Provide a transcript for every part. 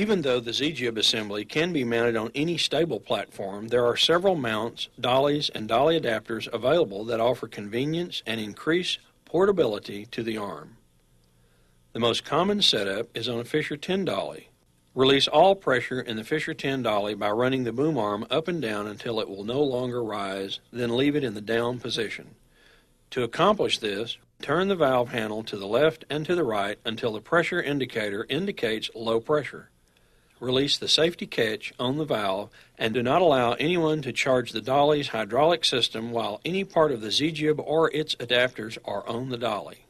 Even though the Z-Jib assembly can be mounted on any stable platform, there are several mounts, dollies, and dolly adapters available that offer convenience and increase portability to the arm. The most common setup is on a Fisher 10 dolly. Release all pressure in the Fisher 10 dolly by running the boom arm up and down until it will no longer rise, then leave it in the down position. To accomplish this, turn the valve handle to the left and to the right until the pressure indicator indicates low pressure. Release the safety catch on the valve and do not allow anyone to charge the dolly's hydraulic system while any part of the Z-Jib or its adapters are on the dolly.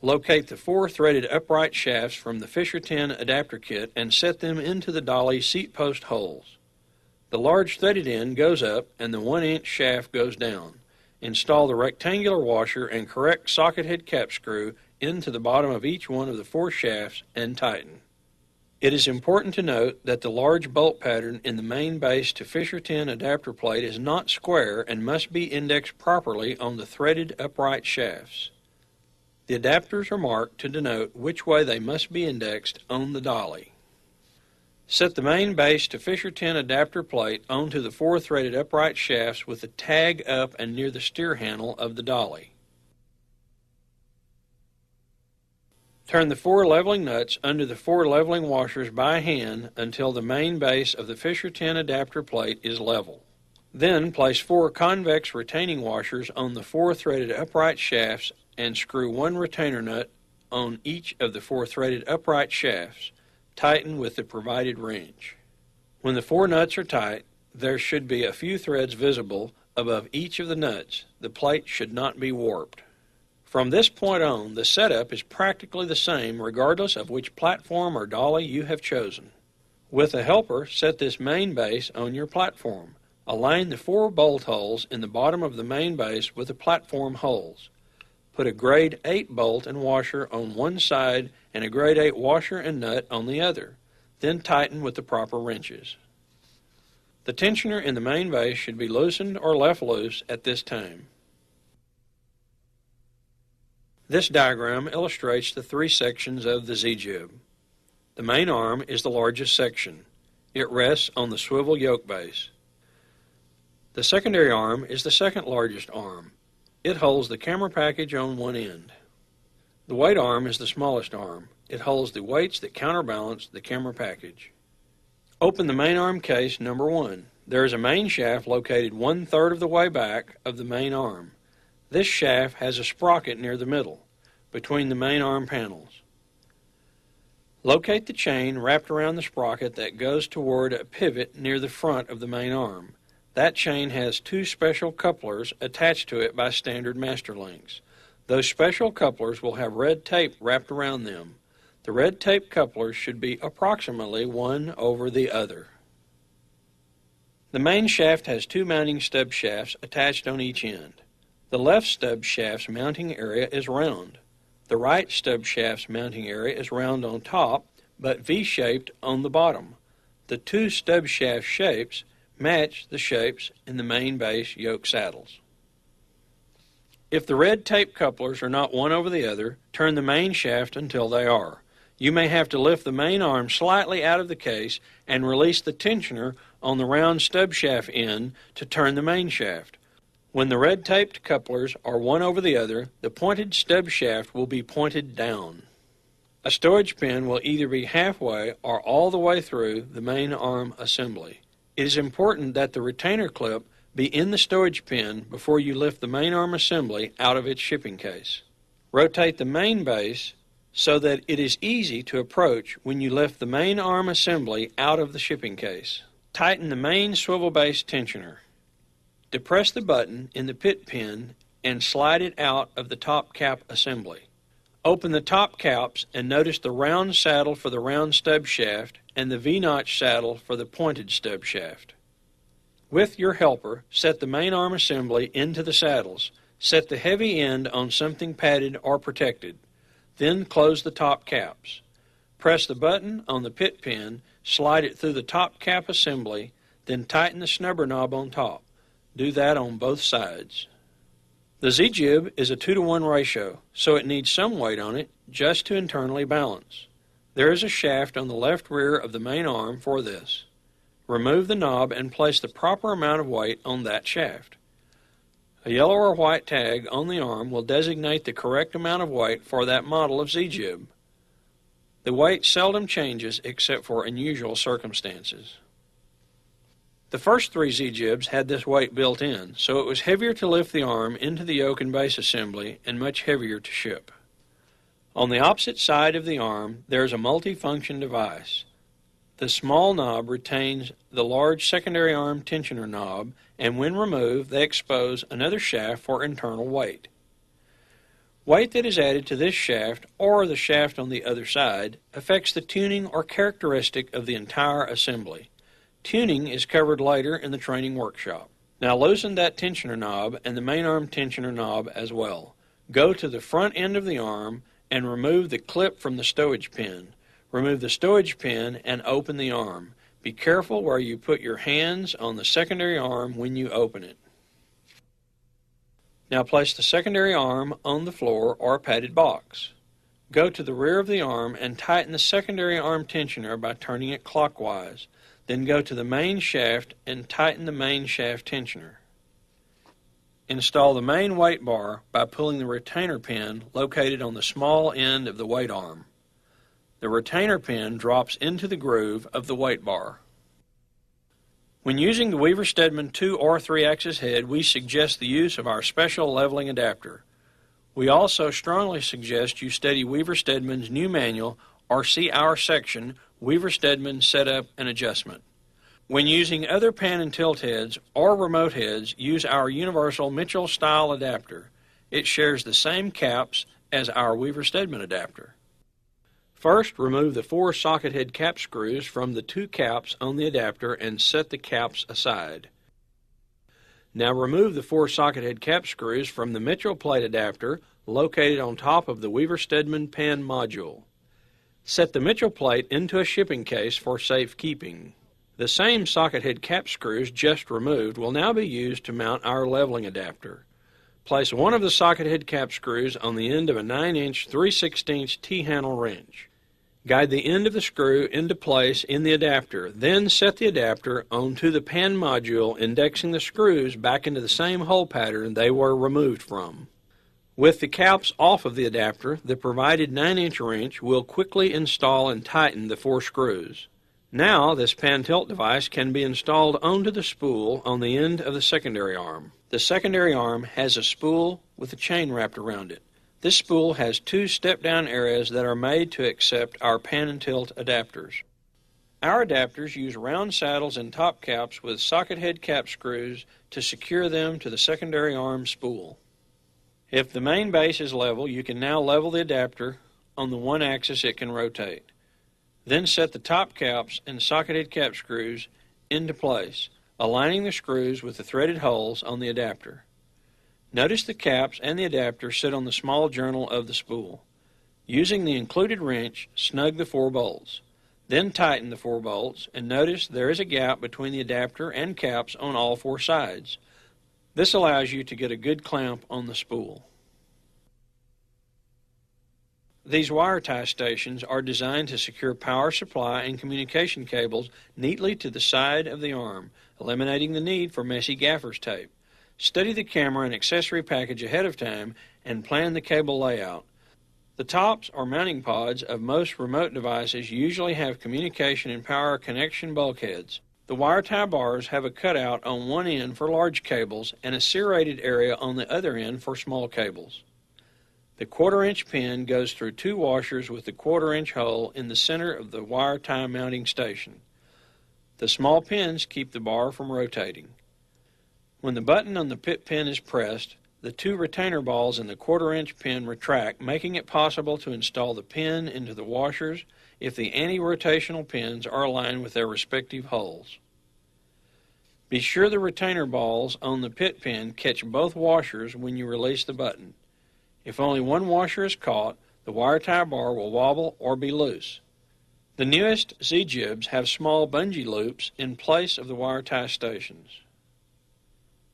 Locate the 4 threaded upright shafts from the Fisher 10 adapter kit and set them into the dolly seat post holes. The large threaded end goes up and the 1-inch shaft goes down. Install the rectangular washer and correct socket head cap screw into the bottom of each one of the 4 shafts and tighten. It is important to note that the large bolt pattern in the main base to Fisher 10 adapter plate is not square and must be indexed properly on the threaded upright shafts. The adapters are marked to denote which way they must be indexed on the dolly. Set the main base to Fisher 10 adapter plate onto the 4 threaded upright shafts with the tag up and near the steer handle of the dolly. Turn the 4 leveling nuts under the 4 leveling washers by hand until the main base of the Fisher 10 adapter plate is level. Then place 4 convex retaining washers on the 4 threaded upright shafts and screw 1 retainer nut on each of the 4 threaded upright shafts. Tighten with the provided wrench. When the 4 nuts are tight, there should be a few threads visible above each of the nuts. The plate should not be warped. From this point on, the setup is practically the same regardless of which platform or dolly you have chosen. With a helper, set this main base on your platform. Align the 4 bolt holes in the bottom of the main base with the platform holes. Put a grade 8 bolt and washer on one side and a grade 8 washer and nut on the other. Then tighten with the proper wrenches. The tensioner in the main base should be loosened or left loose at this time. This diagram illustrates the 3 sections of the Z-Jib. The main arm is the largest section. It rests on the swivel yoke base. The secondary arm is the second largest arm. It holds the camera package on one end. The weight arm is the smallest arm. It holds the weights that counterbalance the camera package. Open the main arm case number 1. There is a main shaft located 1/3 of the way back of the main arm. This shaft has a sprocket near the middle, between the main arm panels. Locate the chain wrapped around the sprocket that goes toward a pivot near the front of the main arm. That chain has 2 special couplers attached to it by standard master links. Those special couplers will have red tape wrapped around them. The red tape couplers should be approximately one over the other. The main shaft has 2 mounting stub shafts attached on each end. The left stub shaft's mounting area is round. The right stub shaft's mounting area is round on top, but V-shaped on the bottom. The 2 stub shaft shapes match the shapes in the main base yoke saddles. If the red tape couplers are not one over the other, turn the main shaft until they are. You may have to lift the main arm slightly out of the case and release the tensioner on the round stub shaft end to turn the main shaft. When the red taped couplers are one over the other, the pointed stub shaft will be pointed down. A stowage pin will either be halfway or all the way through the main arm assembly. It is important that the retainer clip be in the stowage pin before you lift the main arm assembly out of its shipping case. Rotate the main base so that it is easy to approach when you lift the main arm assembly out of the shipping case. Tighten the main swivel base tensioner. Depress the button in the pit pin and slide it out of the top cap assembly. Open the top caps and notice the round saddle for the round stub shaft and the V-notch saddle for the pointed stub shaft. With your helper, set the main arm assembly into the saddles. Set the heavy end on something padded or protected. Then close the top caps. Press the button on the pit pin, slide it through the top cap assembly, then tighten the snubber knob on top. Do that on both sides. The Z-Jib is a 2-to-1 ratio, so it needs some weight on it just to internally balance. There is a shaft on the left rear of the main arm for this. Remove the knob and place the proper amount of weight on that shaft. A yellow or white tag on the arm will designate the correct amount of weight for that model of Z-Jib. The weight seldom changes except for unusual circumstances. The first 3 Z-Jibs had this weight built in, so it was heavier to lift the arm into the yoke and base assembly and much heavier to ship. On the opposite side of the arm, there is a multi-function device. The small knob retains the large secondary arm tensioner knob, and when removed, they expose another shaft for internal weight. Weight that is added to this shaft or the shaft on the other side affects the tuning or characteristic of the entire assembly. Tuning is covered later in the training workshop. Now loosen that tensioner knob and the main arm tensioner knob as well. Go to the front end of the arm and remove the clip from the stowage pin. Remove the stowage pin and open the arm. Be careful where you put your hands on the secondary arm when you open it. Now place the secondary arm on the floor or padded box. Go to the rear of the arm and tighten the secondary arm tensioner by turning it clockwise. Then go to the main shaft and tighten the main shaft tensioner. Install the main weight bar by pulling the retainer pin located on the small end of the weight arm. The retainer pin drops into the groove of the weight bar. When using the Weaver-Stedman 2 or 3-axis head, we suggest the use of our special leveling adapter. We also strongly suggest you study Weaver-Stedman's new manual or see our section, Weaver-Stedman Setup and Adjustment. When using other pan and tilt heads or remote heads, use our universal Mitchell-style adapter. It shares the same caps as our Weaver-Stedman adapter. First, remove the 4 socket head cap screws from the 2 caps on the adapter and set the caps aside. Now remove the 4 socket head cap screws from the Mitchell plate adapter located on top of the Weaver-Stedman pan module. Set the Mitchell plate into a shipping case for safekeeping. The same socket head cap screws just removed will now be used to mount our leveling adapter. Place one of the socket head cap screws on the end of a 9-inch 3/16 T-handle wrench. Guide the end of the screw into place in the adapter, then set the adapter onto the pan module, indexing the screws back into the same hole pattern they were removed from. With the caps off of the adapter, the provided 9-inch wrench will quickly install and tighten the 4 screws. Now, this pan tilt device can be installed onto the spool on the end of the secondary arm. The secondary arm has a spool with a chain wrapped around it. This spool has 2 step-down areas that are made to accept our pan and tilt adapters. Our adapters use round saddles and top caps with socket head cap screws to secure them to the secondary arm spool. If the main base is level, you can now level the adapter on the one axis it can rotate. Then set the top caps and socket head cap screws into place, aligning the screws with the threaded holes on the adapter. Notice the caps and the adapter sit on the small journal of the spool. Using the included wrench, snug the 4 bolts. Then tighten the 4 bolts, and notice there is a gap between the adapter and caps on all 4 sides. This allows you to get a good clamp on the spool. These wire tie stations are designed to secure power supply and communication cables neatly to the side of the arm, eliminating the need for messy gaffer's tape. Study the camera and accessory package ahead of time and plan the cable layout. The tops or mounting pods of most remote devices usually have communication and power connection bulkheads. The wire tie bars have a cutout on one end for large cables and a serrated area on the other end for small cables. The 1/4-inch pin goes through 2 washers with the 1/4-inch hole in the center of the wire tie mounting station. The small pins keep the bar from rotating. When the button on the pit pin is pressed, the 2 retainer balls in the 1/4-inch pin retract, making it possible to install the pin into the washers if the anti-rotational pins are aligned with their respective holes. Be sure the retainer balls on the pit pin catch both washers when you release the button. If only one washer is caught, the wire tie bar will wobble or be loose. The newest Z-Jibs have small bungee loops in place of the wire tie stations.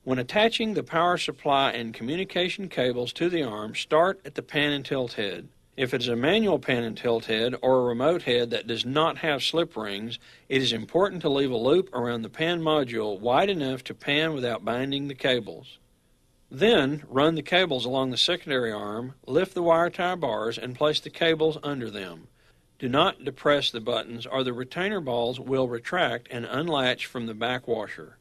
When attaching the power supply and communication cables to the arm, start at the pan and tilt head. If it is a manual pan and tilt head or a remote head that does not have slip rings, it is important to leave a loop around the pan module wide enough to pan without binding the cables. Then, run the cables along the secondary arm, lift the wire tie bars, and place the cables under them. Do not depress the buttons or the retainer balls will retract and unlatch from the back washer.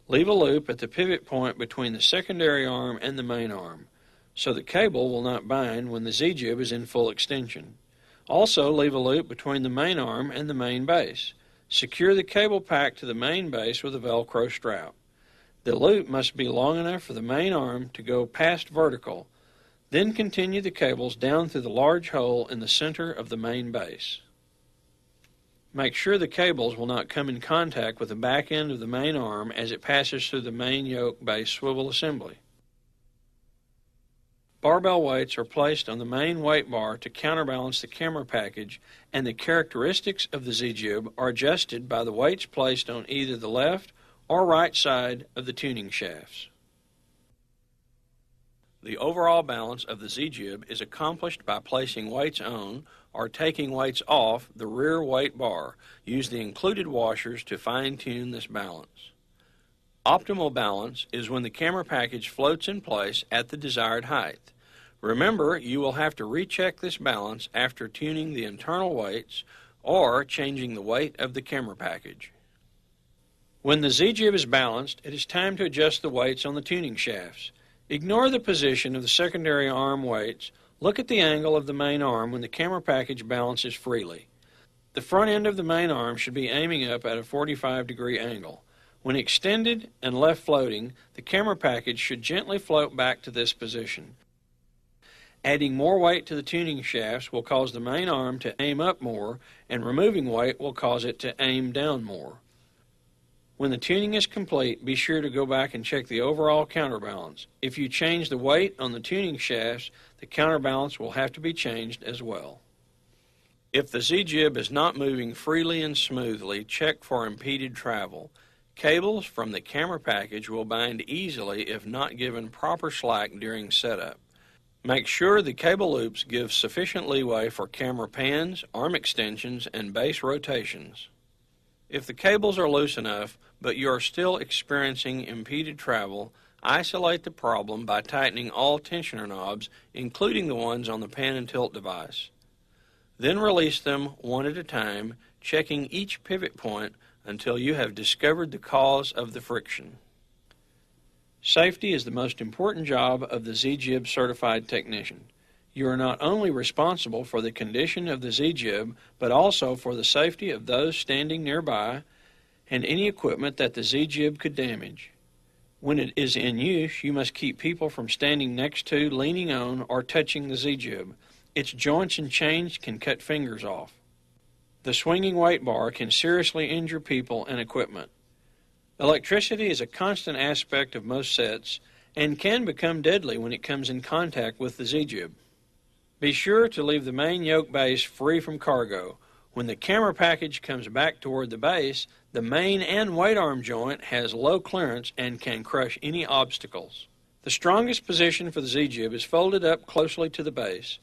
Leave a loop at the pivot point between the secondary arm and the main arm, so the cable will not bind when the Z-Jib is in full extension. Also, leave a loop between the main arm and the main base. Secure the cable pack to the main base with a Velcro strap. The loop must be long enough for the main arm to go past vertical. Then continue the cables down through the large hole in the center of the main base. Make sure the cables will not come in contact with the back end of the main arm as it passes through the main yoke base swivel assembly. Barbell weights are placed on the main weight bar to counterbalance the camera package, and the characteristics of the Z-Jib are adjusted by the weights placed on either the left or right side of the tuning shafts. The overall balance of the Z-Jib is accomplished by placing weights on or taking weights off the rear weight bar. Use the included washers to fine-tune this balance. Optimal balance is when the camera package floats in place at the desired height. Remember, you will have to recheck this balance after tuning the internal weights or changing the weight of the camera package. When the Z-Jib is balanced, it is time to adjust the weights on the tuning shafts. Ignore the position of the secondary arm weights. Look at the angle of the main arm when the camera package balances freely. The front end of the main arm should be aiming up at a 45-degree angle. When extended and left floating, the camera package should gently float back to this position. Adding more weight to the tuning shafts will cause the main arm to aim up more, and removing weight will cause it to aim down more. When the tuning is complete, be sure to go back and check the overall counterbalance. If you change the weight on the tuning shafts, the counterbalance will have to be changed as well. If the Z-Jib is not moving freely and smoothly, check for impeded travel. Cables from the camera package will bind easily if not given proper slack during setup. Make sure the cable loops give sufficient leeway for camera pans, arm extensions, and base rotations. If the cables are loose enough, but you are still experiencing impeded travel, isolate the problem by tightening all tensioner knobs, including the ones on the pan and tilt device. Then release them one at a time, checking each pivot point until you have discovered the cause of the friction. Safety is the most important job of the Z-Jib certified technician. You are not only responsible for the condition of the Z-Jib, but also for the safety of those standing nearby and any equipment that the Z-Jib could damage. When it is in use, you must keep people from standing next to, leaning on, or touching the Z-Jib. Its joints and chains can cut fingers off. The swinging weight bar can seriously injure people and equipment. Electricity is a constant aspect of most sets and can become deadly when it comes in contact with the Z-Jib. Be sure to leave the main yoke base free from cargo. When the camera package comes back toward the base, the main and weight arm joint has low clearance and can crush any obstacles. The strongest position for the Z-Jib is folded up closely to the base.